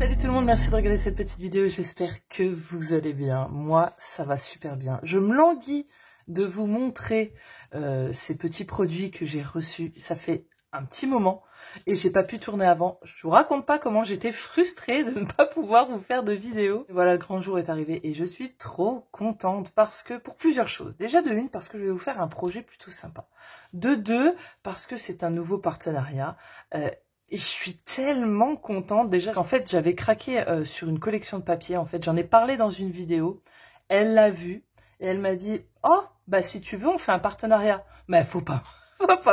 Salut tout le monde, merci de regarder cette petite vidéo, j'espère que vous allez bien. Moi, ça va super bien. Je me languis de vous montrer ces petits produits que j'ai reçus. Ça fait un petit moment et j'ai pas pu tourner avant. Je vous raconte pas comment j'étais frustrée de ne pas pouvoir vous faire de vidéo. Voilà, le grand jour est arrivé et je suis trop contente parce que, pour plusieurs choses. Déjà de une, parce que je vais vous faire un projet plutôt sympa. De deux, parce que c'est un nouveau partenariat. Et je suis tellement contente déjà qu'en fait j'avais craqué sur une collection de papier. En fait j'en ai parlé dans une vidéo, elle l'a vu et elle m'a dit oh bah si tu veux on fait un partenariat. Mais faut pas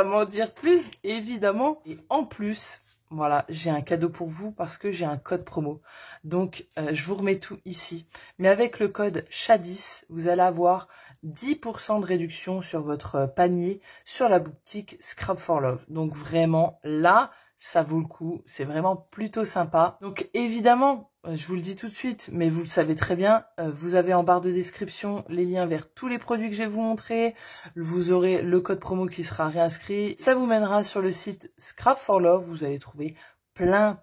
m'en dire plus évidemment. Et en plus voilà, j'ai un cadeau pour vous parce que j'ai un code promo. Donc je vous remets tout ici. Mais avec le code CHA10 vous allez avoir 10% de réduction sur votre panier sur la boutique Scrap for Love. Donc vraiment là ça vaut le coup, c'est vraiment plutôt sympa. Donc évidemment, je vous le dis tout de suite, mais vous le savez très bien, vous avez en barre de description les liens vers tous les produits que je vais vous montrer. Vous aurez le code promo qui sera réinscrit. Ça vous mènera sur le site Scrap for Love. Vous allez trouver plein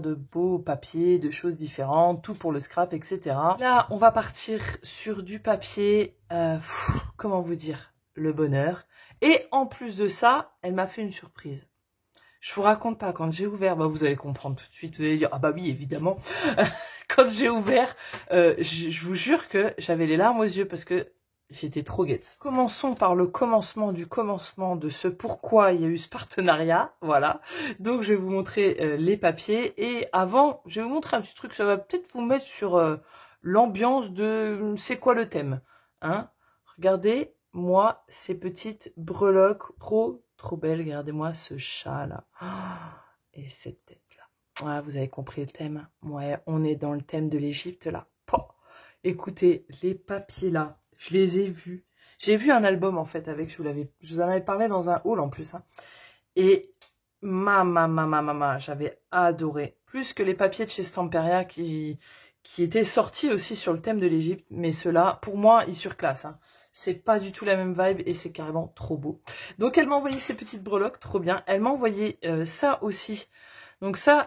de beaux papiers, de choses différentes, tout pour le scrap, etc. Là, on va partir sur du papier, comment vous dire, le bonheur. Et en plus de ça, elle m'a fait une surprise. Je vous raconte pas, quand j'ai ouvert, bah vous allez comprendre tout de suite, vous allez dire, ah bah oui, évidemment. Quand j'ai ouvert, je vous jure que j'avais les larmes aux yeux parce que j'étais trop guette. Commençons par le commencement du commencement de ce pourquoi il y a eu ce partenariat, voilà. Donc je vais vous montrer les papiers et avant, je vais vous montrer un petit truc, ça va peut-être vous mettre sur l'ambiance de c'est quoi le thème, hein. Regardez, moi, ces petites breloques trop belle, regardez-moi ce chat là. Et cette tête là. Ouais, vous avez compris le thème. Ouais, on est dans le thème de l'Égypte là. Pouah. Écoutez, les papiers là, je les ai vus. J'ai vu un album en fait avec, je vous en avais parlé dans un haul en plus. Hein. Et j'avais adoré. Plus que les papiers de chez Stamperia qui étaient sortis aussi sur le thème de l'Égypte. Mais ceux-là, pour moi, ils surclassent. Hein. C'est pas du tout la même vibe et c'est carrément trop beau. Donc elle m'a envoyé ces petites breloques, trop bien. Elle m'a envoyé ça aussi. Donc ça,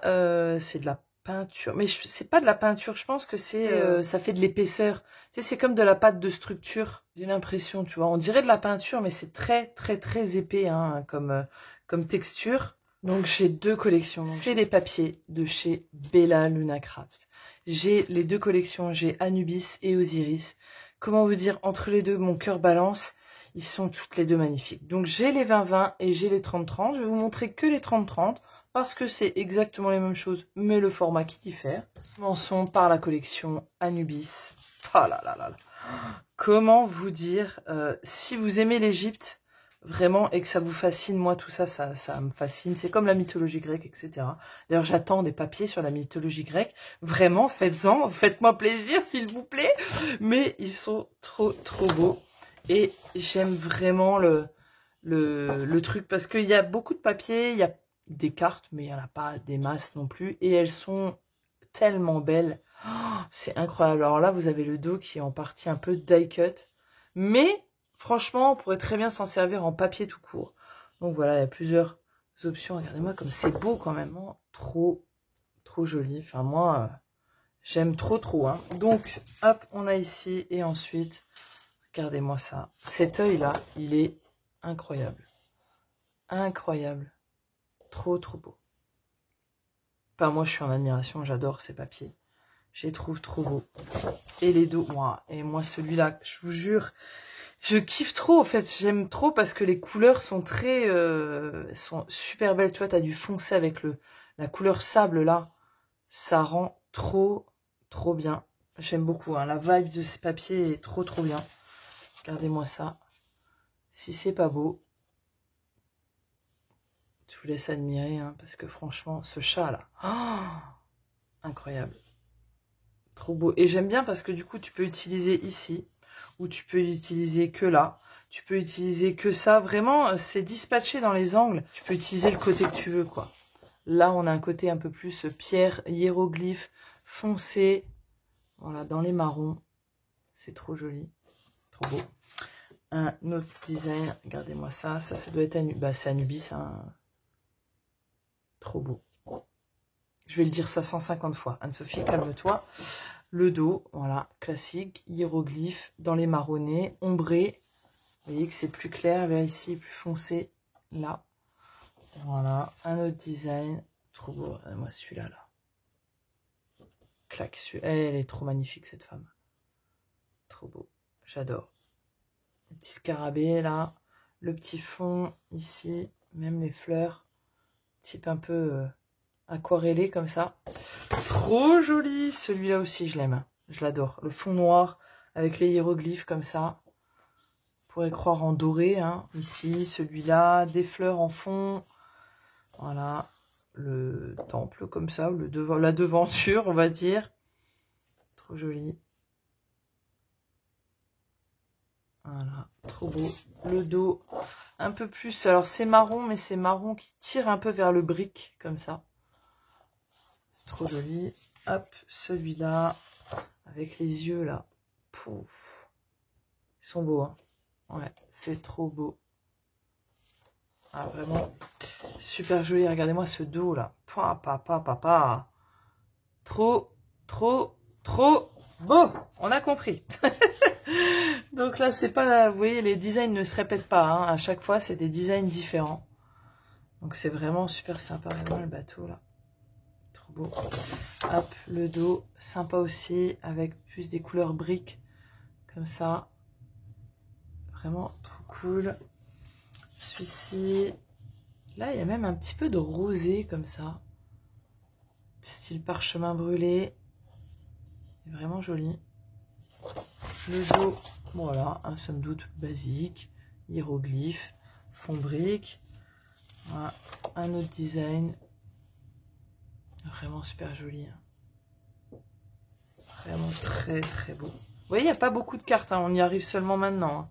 c'est de la peinture. Mais c'est pas de la peinture, je pense que c'est ça fait de l'épaisseur. Tu sais, c'est comme de la pâte de structure. J'ai l'impression, tu vois. On dirait de la peinture, mais c'est très épais hein, comme texture. Donc j'ai deux collections. C'est les papiers de chez Bella Luna Craft. J'ai les deux collections, j'ai Anubis et Osiris. Comment vous dire, entre les deux, mon cœur balance. Ils sont toutes les deux magnifiques. Donc j'ai les 20-20 et j'ai les 30-30. Je vais vous montrer que les 30-30 parce que c'est exactement les mêmes choses, mais le format qui diffère. Commençons par la collection Anubis. Oh là là là là. Comment vous dire, si vous aimez l'Égypte, vraiment, et que ça vous fascine, moi tout ça, ça me fascine. C'est comme la mythologie grecque, etc. D'ailleurs, j'attends des papiers sur la mythologie grecque. Vraiment, faites-en, faites-moi plaisir, s'il vous plaît. Mais ils sont trop beaux. Et j'aime vraiment le truc, parce qu'il y a beaucoup de papiers, il y a des cartes, mais il n'y en a pas des masses non plus. Et elles sont tellement belles. Oh, c'est incroyable. Alors là, vous avez le dos qui est en partie un peu die cut. Mais... franchement, on pourrait très bien s'en servir en papier tout court. Donc voilà, il y a plusieurs options. Regardez-moi comme c'est beau quand même. Hein. Trop joli. Enfin, moi, j'aime trop. Hein. Donc, hop, on a ici. Et ensuite, regardez-moi ça. Cet œil-là, il est incroyable. Incroyable. Trop beau. Enfin, moi, je suis en admiration. J'adore ces papiers. Je les trouve trop beaux. Et les dos, moi. Et moi, celui-là, je vous jure... je kiffe trop en fait, j'aime trop parce que les couleurs sont sont super belles. Tu vois, t'as du foncé avec la couleur sable là, ça rend trop bien. J'aime beaucoup, hein. La vibe de ce papier est trop bien. Regardez-moi ça. Si c'est pas beau, je vous laisse admirer, hein, parce que franchement, ce chat là, oh, incroyable. Trop beau. Et j'aime bien parce que du coup, tu peux utiliser ici, ou tu peux utiliser que là. Tu peux utiliser que ça. Vraiment, c'est dispatché dans les angles. Tu peux utiliser le côté que tu veux, quoi. Là, on a un côté un peu plus pierre, hiéroglyphe, foncé. Voilà, dans les marrons. C'est trop joli. Trop beau. Un autre design. Regardez-moi ça. Ça doit être Anubis. Bah, c'est Anubis. Hein. Trop beau. Je vais le dire ça 150 fois. Anne-Sophie, calme-toi. Le dos, voilà, classique, hiéroglyphe, dans les marronnés, ombré. Vous voyez que c'est plus clair, vers ici, plus foncé, là. Voilà, un autre design. Trop beau, regardez-moi celui-là, là. Clac, elle est trop magnifique, cette femme. Trop beau, j'adore. Le petit scarabée, là. Le petit fond, ici. Même les fleurs. Type un peu aquarellé, comme ça. Trop joli. Celui-là aussi, je l'aime. Je l'adore. Le fond noir, avec les hiéroglyphes, comme ça. On pourrait croire en doré, hein. Ici, celui-là. Des fleurs en fond. Voilà. Le temple, comme ça. Ou la devanture, on va dire. Trop joli. Voilà, trop beau. Le dos, un peu plus. Alors, c'est marron, mais c'est marron qui tire un peu vers le brick, comme ça. C'est trop joli. Hop, celui-là, avec les yeux, là. Pouf. Ils sont beaux, hein. Ouais, c'est trop beau. Ah, vraiment, super joli. Regardez-moi ce dos, là. Papa. Trop beau. On a compris. Donc là, c'est pas... Vous voyez, les designs ne se répètent pas. Hein. À chaque fois, c'est des designs différents. Donc c'est vraiment super sympa. Vraiment, le bateau, là. Trop beau. Hop, le dos. Sympa aussi. Avec plus des couleurs briques. Comme ça. Vraiment trop cool. Celui-ci. Là, il y a même un petit peu de rosé, comme ça. Style parchemin brûlé. Vraiment joli. Le dos. Voilà, un somme doute basique, hiéroglyphe, fond brique, voilà, un autre design, vraiment super joli, hein. Vraiment très beau. Vous voyez, il n'y a pas beaucoup de cartes, hein, on y arrive seulement maintenant, hein.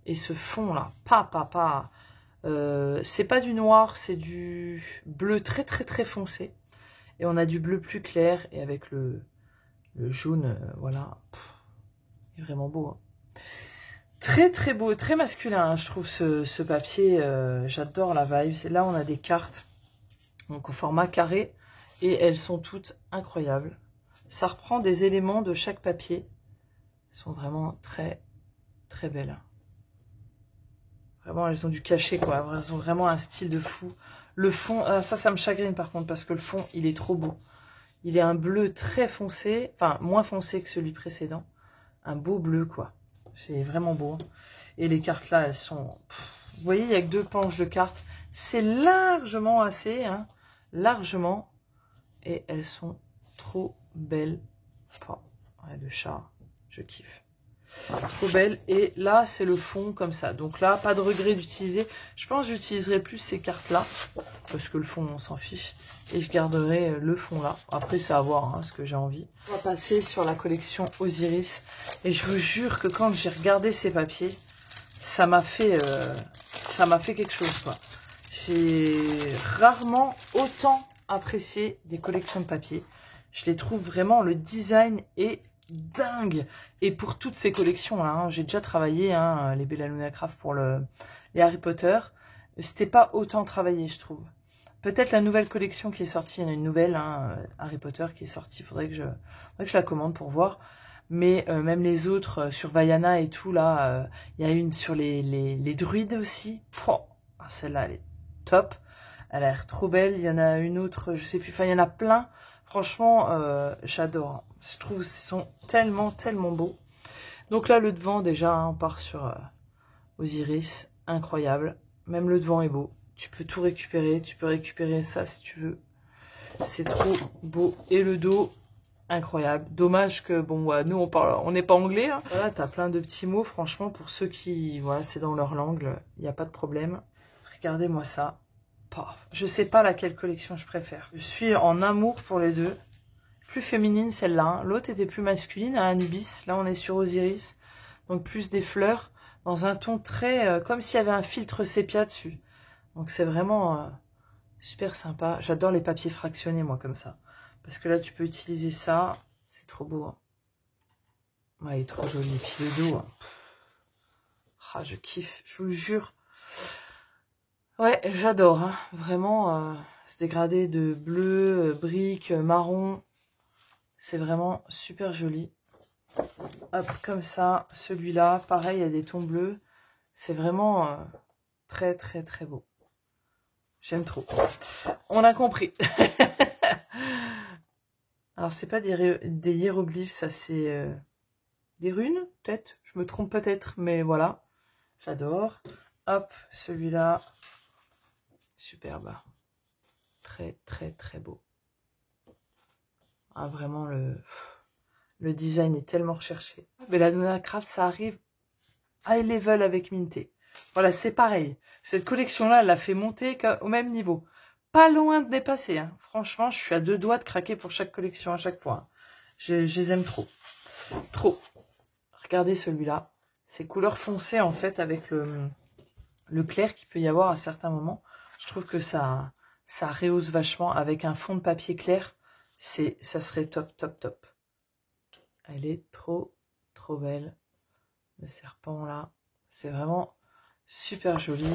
Et ce fond là, c'est pas du noir, c'est du bleu très foncé, et on a du bleu plus clair, et avec le jaune, voilà, il est vraiment beau, hein. Très beau, très masculin, hein, je trouve ce papier, j'adore la vibe. Là, on a des cartes donc au format carré et elles sont toutes incroyables. Ça reprend des éléments de chaque papier. Elles sont vraiment très belles. Vraiment, elles ont du cachet, quoi. Elles ont vraiment un style de fou. Le fond, ça me chagrine par contre parce que le fond, il est trop beau. Il est un bleu très foncé, enfin moins foncé que celui précédent. Un beau bleu, quoi. C'est vraiment beau. Et les cartes là, elles sont... Vous voyez, il n'y a que 2 planches de cartes. C'est largement assez, hein. Largement. Et elles sont trop belles. Oh, ouais, le chat, je kiffe. Trop belle. Et là, c'est le fond comme ça. Donc là, pas de regret d'utiliser. Je pense que j'utiliserai plus ces cartes-là. Parce que le fond, on s'en fiche. Et je garderai le fond là. Après, c'est à voir, hein, ce que j'ai envie. On va passer sur la collection Osiris. Et je vous jure que quand j'ai regardé ces papiers, ça m'a fait quelque chose, quoi. J'ai rarement autant apprécié des collections de papier. Je les trouve vraiment, le design est dingue. Et pour toutes ces collections, hein, j'ai déjà travaillé, hein, les Bella Luna Craft pour les Harry Potter. C'était pas autant travaillé, je trouve. Peut-être la nouvelle collection qui est sortie, il y en a une nouvelle, hein, Harry Potter qui est sortie, faudrait que je la commande pour voir. Mais même les autres, sur Vaiana et tout, là, il y a une sur les druides aussi. Celle-là, elle est top. Elle a l'air trop belle. Il y en a une autre, je sais plus, enfin, il y en a plein. Franchement, j'adore. Je trouve qu'ils sont tellement beaux. Donc là, le devant, déjà, hein, on part sur Osiris. Incroyable. Même le devant est beau. Tu peux tout récupérer. Tu peux récupérer ça si tu veux. C'est trop beau. Et le dos, incroyable. Dommage que, bon, ouais, nous, on n'est pas anglais. Hein. Voilà, t'as plein de petits mots. Franchement, pour ceux qui, voilà, c'est dans leur langue, il n'y a pas de problème. Regardez-moi ça. Je sais pas laquelle collection je préfère. Je suis en amour pour les deux. Plus féminine celle-là. Hein. L'autre était plus masculine, à Anubis. Là, on est sur Osiris. Donc, plus des fleurs. Dans un ton très... comme s'il y avait un filtre sépia dessus. Donc, c'est vraiment super sympa. J'adore les papiers fractionnés, moi, comme ça. Parce que là, tu peux utiliser ça. C'est trop beau. Hein. Ouais, il est trop joli. Et puis le dos. Hein. Ah, je kiffe. Je vous le jure. Ouais, j'adore. Hein. Vraiment, Ce dégradé de bleu, brique, marron. C'est vraiment super joli. Hop, comme ça. Celui-là, pareil, il y a des tons bleus. C'est vraiment très, très, très beau. J'aime trop. On a compris. Alors, c'est pas des hiéroglyphes, ça, c'est des runes, peut-être. Je me trompe peut-être, mais voilà. J'adore. Hop, celui-là. Superbe. Très, très, très beau. Ah, vraiment, le design est tellement recherché. Belladonna Craft, ça arrive high level avec Minté. Voilà, c'est pareil. Cette collection-là, elle l'a fait monter au même niveau. Pas loin de dépasser. Hein. Franchement, je suis à 2 doigts de craquer pour chaque collection à chaque fois. Hein. Je les aime trop. Trop. Regardez celui-là. Ces couleurs foncées, en fait, avec le clair qu'il peut y avoir à certains moments. Je trouve que ça rehausse vachement. Avec un fond de papier clair, ça serait top, top, top. Elle est trop, trop belle. Le serpent, là. C'est vraiment super joli.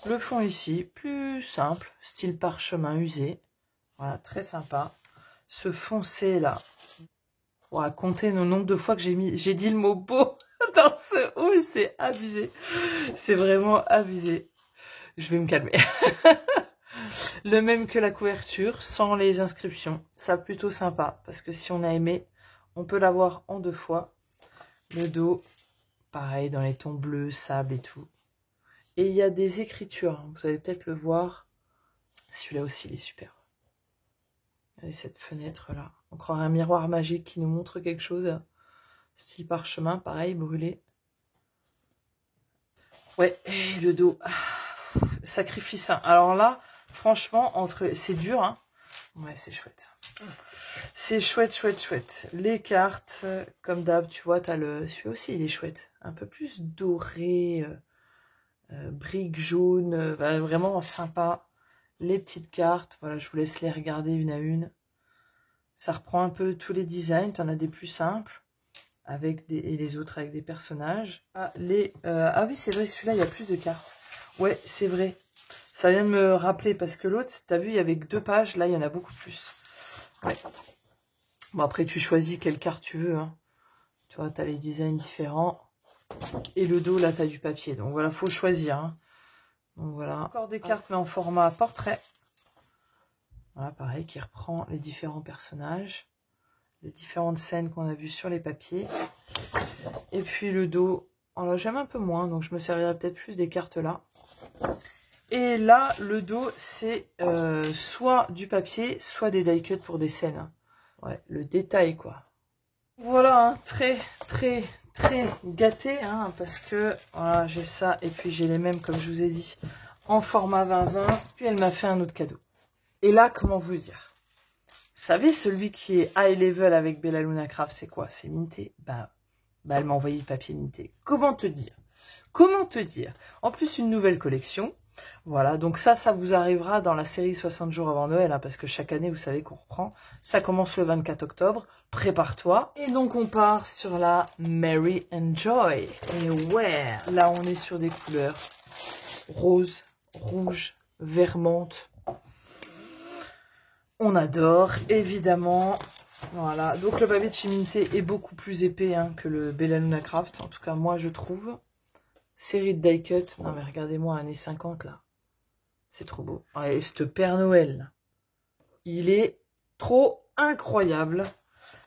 Le fond ici, plus simple, style parchemin usé. Voilà, très sympa. Ce foncé, là. On va compter le nombre de fois que j'ai dit le mot beau dans ce haul, c'est abusé. C'est vraiment abusé. Je vais me calmer. Le même que la couverture, sans les inscriptions. Ça, plutôt sympa, parce que si on a aimé, on peut l'avoir en 2 fois. Le dos, pareil, dans les tons bleus, sable et tout. Et il y a des écritures, hein, vous allez peut-être le voir. Celui-là aussi, il est super. Regardez cette fenêtre-là. On croirait un miroir magique qui nous montre quelque chose. Style parchemin, pareil, brûlé. Ouais, et le dos. Sacrifice. Hein. Alors là, franchement, c'est dur. Hein. Ouais, c'est chouette. C'est chouette, chouette, chouette. Les cartes, comme d'hab, tu vois, t'as celui-là aussi, il est chouette. Un peu plus doré, brique jaune, vraiment sympa. Les petites cartes, voilà, je vous laisse les regarder une à une. Ça reprend un peu tous les designs, t'en as des plus simples, et les autres avec des personnages. Ah oui, c'est vrai, celui-là, il y a plus de cartes. Ouais, c'est vrai. Ça vient de me rappeler, parce que l'autre, t'as vu, il y avait que 2 pages, là, il y en a beaucoup plus. Ouais. Bon, après, tu choisis quelle carte tu veux. Hein. Tu vois, t'as les designs différents. Et le dos, là, t'as du papier. Donc voilà, faut choisir. Hein. Donc voilà. Encore des cartes, mais en format portrait. Voilà, pareil, qui reprend les différents personnages. Les différentes scènes qu'on a vues sur les papiers. Et puis le dos. Alors, j'aime un peu moins, donc je me servirai peut-être plus des cartes là. Et là, le dos, c'est soit du papier, soit des die cuts pour des scènes. Hein. Ouais, le détail, quoi. Voilà, hein, très, très, très gâté, hein, parce que voilà, j'ai ça, et puis j'ai les mêmes, comme je vous ai dit, en format 20-20. Puis elle m'a fait un autre cadeau. Et là, comment vous dire? Vous savez, celui qui est high level avec Belladonna Craft, c'est quoi? C'est Minté. Bah, elle m'a envoyé le papier Minté. Comment te dire? Comment te dire? En plus, une nouvelle collection. Voilà, donc ça vous arrivera dans la série 60 jours avant Noël, hein, parce que chaque année, vous savez qu'on reprend. Ça commence le 24 octobre, prépare-toi. Et donc, on part sur la Merry and Joy. Et ouais, là, on est sur des couleurs rose, rouge, vert menthe. On adore, évidemment. Voilà, donc le papier de chez Minté est beaucoup plus épais hein, que le Belladonna Craft. En tout cas, moi, je trouve. Série de die cut. Non, mais regardez-moi, années 50, là. C'est trop beau. Et ce Père Noël, là, il est trop incroyable.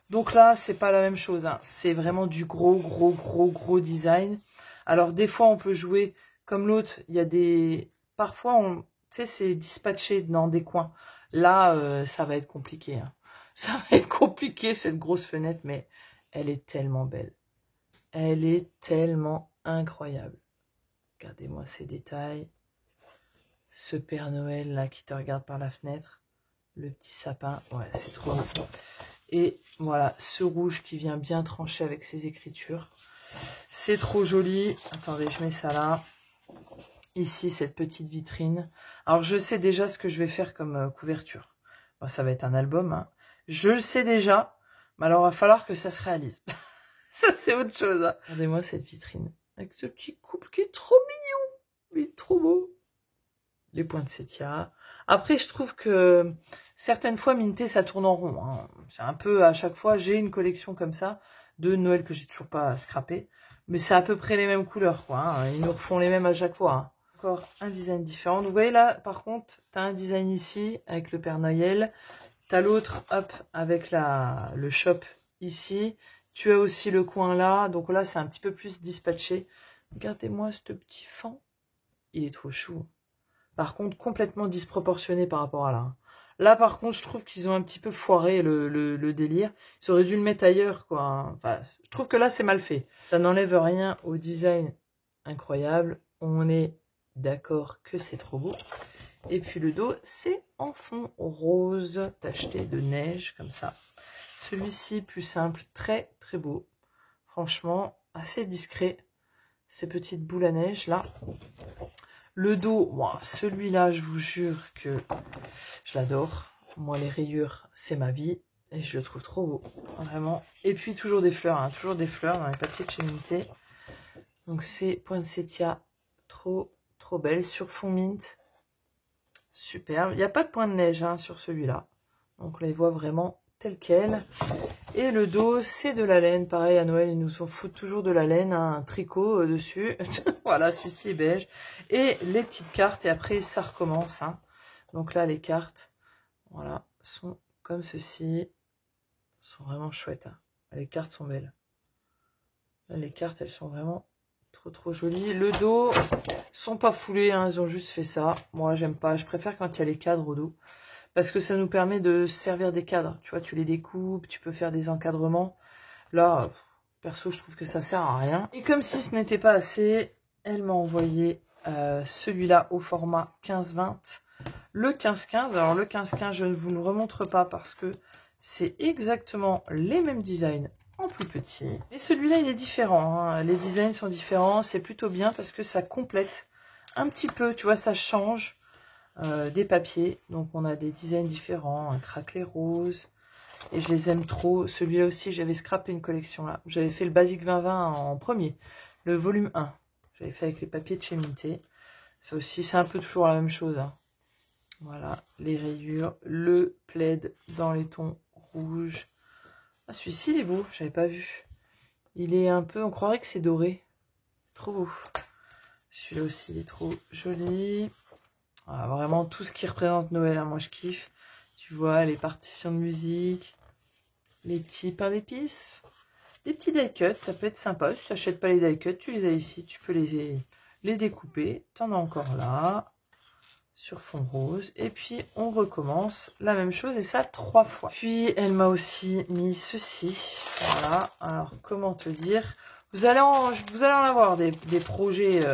Donc là, c'est pas la même chose. Hein. C'est vraiment du gros design. Alors, des fois, on peut jouer comme l'autre. Il y a des... Parfois, tu sais, c'est dispatché dans des coins. Là, ça va être compliqué. Hein. Ça va être compliqué, cette grosse fenêtre, mais elle est tellement belle. Elle est tellement incroyable. Regardez-moi ces détails. Ce Père Noël, là, qui te regarde par la fenêtre. Le petit sapin. Ouais, c'est trop beau. Et voilà, ce rouge qui vient bien trancher avec ses écritures. C'est trop joli. Attendez, je mets ça là. Ici, cette petite vitrine. Alors, je sais déjà ce que je vais faire comme couverture. Bon, ça va être un album. Hein. Je le sais déjà. Mais alors, il va falloir que ça se réalise. Ça, c'est autre chose. Hein. Regardez-moi cette vitrine. Avec ce petit couple qui est trop mignon. Il est trop beau. les poinsettias. Après, je trouve que certaines fois, Minté, ça tourne en rond. Hein. C'est un peu, à chaque fois, j'ai une collection comme ça de Noël que j'ai toujours pas scrappé. Mais c'est à peu près les mêmes couleurs, quoi. Hein. Ils nous refont les mêmes à chaque fois. Hein. Encore un design différent. Donc, vous voyez là, par contre, tu as un design ici avec le Père Noël. Tu as l'autre, hop, avec le shop ici. Tu as aussi le coin là. Donc là, c'est un petit peu plus dispatché. Regardez-moi ce petit fan. Il est trop chou. Par contre, complètement disproportionné par rapport à là. Là, par contre, je trouve qu'ils ont un petit peu foiré le délire. Ils auraient dû le mettre ailleurs, quoi. Enfin, je trouve que là, c'est mal fait. Ça n'enlève rien au design incroyable. On est d'accord que c'est trop beau. Et puis le dos, c'est en fond rose tacheté de neige, comme ça. Celui-ci, plus simple, très très beau. Franchement, assez discret. Ces petites boules à neige, là. Le dos, wow, celui-là, je vous jure que je l'adore. Moi, les rayures, c'est ma vie. Et je le trouve trop beau, vraiment. Et puis, toujours des fleurs, hein, toujours des fleurs dans les papiers de chez Minté. Donc, c'est poinsettia, trop belle, sur fond mint. Superbe. Il n'y a pas de point de neige hein, sur celui-là. Donc, on les voit vraiment telles quelles. Et le dos, c'est de la laine. Pareil, à Noël, ils nous en foutent toujours de la laine, hein, un tricot dessus. Voilà, celui-ci est beige. Et les petites cartes, et après, ça recommence. Hein. Donc là, les cartes, voilà, sont comme ceci. Sont vraiment chouettes. Hein. Les cartes sont belles. Là, les cartes, elles sont vraiment trop jolies. Le dos, sont pas foulés, hein, ils ont juste fait ça. Moi, j'aime pas. Je préfère quand il y a les cadres au dos. Parce que ça nous permet de servir des cadres. Tu vois, tu les découpes, tu peux faire des encadrements. Là, perso, je trouve que ça sert à rien. Et comme si ce n'était pas assez, elle m'a envoyé celui-là au format 15-20. Le 15-15. Alors, le 15-15, je ne vous le remontre pas parce que c'est exactement les mêmes designs en plus petit. Et celui-là, il est différent. Hein. Les designs sont différents. C'est plutôt bien parce que ça complète un petit peu. Tu vois, ça change. Des papiers, donc on a des designs différents, un craquelé rose, et je les aime trop. Celui-là aussi, j'avais scrappé une collection là, j'avais fait le Basique 2020 en premier, le volume 1, j'avais fait avec les papiers de chez Minté. Ça aussi, c'est un peu toujours la même chose. Hein. Voilà, les rayures, le plaid dans les tons rouges. Ah, celui-ci, il est beau, j'avais pas vu. Il est un peu, on croirait que c'est doré. Trop beau. Celui-là aussi, il est trop joli. Voilà, vraiment tout ce qui représente Noël, hein, moi je kiffe. Tu vois, les partitions de musique, les petits pains d'épices, des petits die cuts, ça peut être sympa. Si tu n'achètes pas les die cuts, tu les as ici, tu peux les découper. Tu en as encore là, sur fond rose. Et puis on recommence la même chose, et ça 3 fois. Puis elle m'a aussi mis ceci. Voilà, alors comment te dire, vous allez en avoir des projets...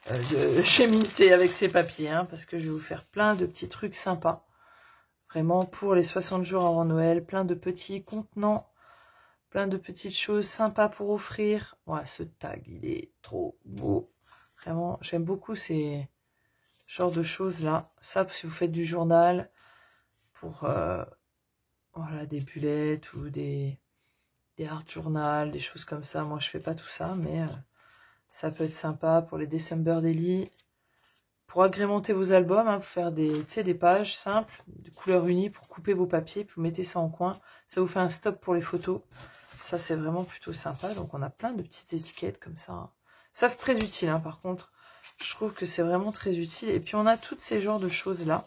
de chez Minté avec ces papiers, hein, parce que je vais vous faire plein de petits trucs sympas. Vraiment, pour les 60 jours avant Noël, plein de petits contenants, plein de petites choses sympas pour offrir. Ouais, ce tag, il est trop beau. Vraiment, j'aime beaucoup ces genres de choses-là. Ça, si vous faites du journal, pour voilà, des bullettes ou des art journal, des choses comme ça. Moi, je fais pas tout ça, mais... ça peut être sympa pour les December Daily. Pour agrémenter vos albums, hein, pour faire des pages simples, de couleur unie, pour couper vos papiers, puis vous mettez ça en coin. Ça vous fait un stop pour les photos. Ça, c'est vraiment plutôt sympa. Donc, on a plein de petites étiquettes comme ça. Hein. Ça, c'est très utile, hein, par contre. Je trouve que c'est vraiment très utile. Et puis, on a tous ces genres de choses-là,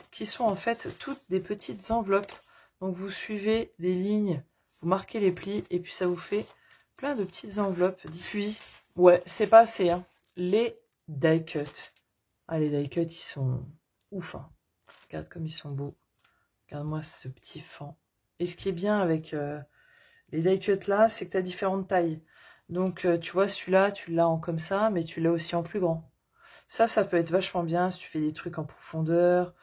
qui sont en fait toutes des petites enveloppes. Donc, vous suivez les lignes, vous marquez les plis, et puis ça vous fait plein de petites enveloppes. Puis, ouais, c'est pas assez, hein. Les die cuts. Ah, les die cuts, ils sont ouf. Hein. Regarde comme ils sont beaux. Regarde-moi ce petit fan. Et ce qui est bien avec les die cuts là, c'est que tu as différentes tailles. Donc, tu vois, celui-là, tu l'as en comme ça, mais tu l'as aussi en plus grand. Ça peut être vachement bien si tu fais des trucs en profondeur,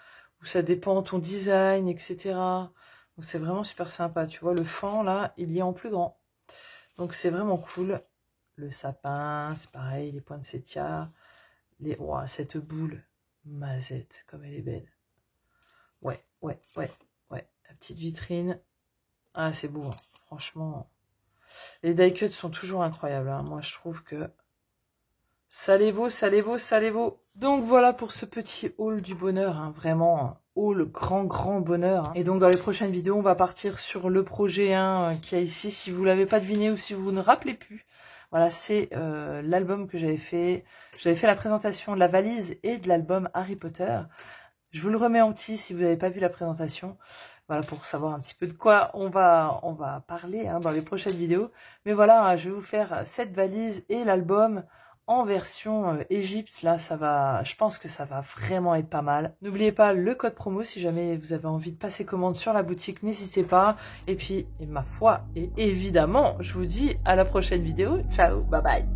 ou ça dépend de ton design, etc. Donc, c'est vraiment super sympa. Tu vois, le fan, là, il y est en plus grand. Donc, c'est vraiment cool. Le sapin, c'est pareil, les poinsettias. Ouah, cette boule, mazette, comme elle est belle. Ouais. La petite vitrine. Ah, c'est beau, hein. Franchement. Les die cuts sont toujours incroyables. Hein. Moi, je trouve que Ça les vaut, ça les vaut, ça les vaut. Donc voilà pour ce petit haul du bonheur, hein, vraiment un haul grand bonheur. Hein. Et donc dans les prochaines vidéos, on va partir sur le projet 1 qu'il y a ici. Si vous l'avez pas deviné ou si vous ne rappelez plus, voilà, c'est l'album que j'avais fait. J'avais fait la présentation de la valise et de l'album Harry Potter. Je vous le remets en petit si vous n'avez pas vu la présentation. Voilà, pour savoir un petit peu de quoi on va parler hein, dans les prochaines vidéos. Mais voilà, hein, je vais vous faire cette valise et l'album en version Égypte. Là, ça va, je pense que ça va vraiment être pas mal. N'oubliez pas le code promo si jamais vous avez envie de passer commande sur la boutique, n'hésitez pas. Et puis, et ma foi, et évidemment, je vous dis à la prochaine vidéo. Ciao, bye bye.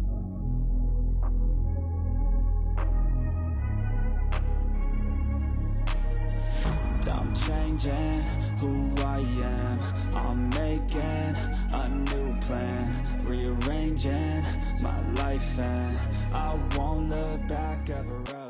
I'm changing who I am. I'm making a new plan, rearranging my life, and I won't look back ever.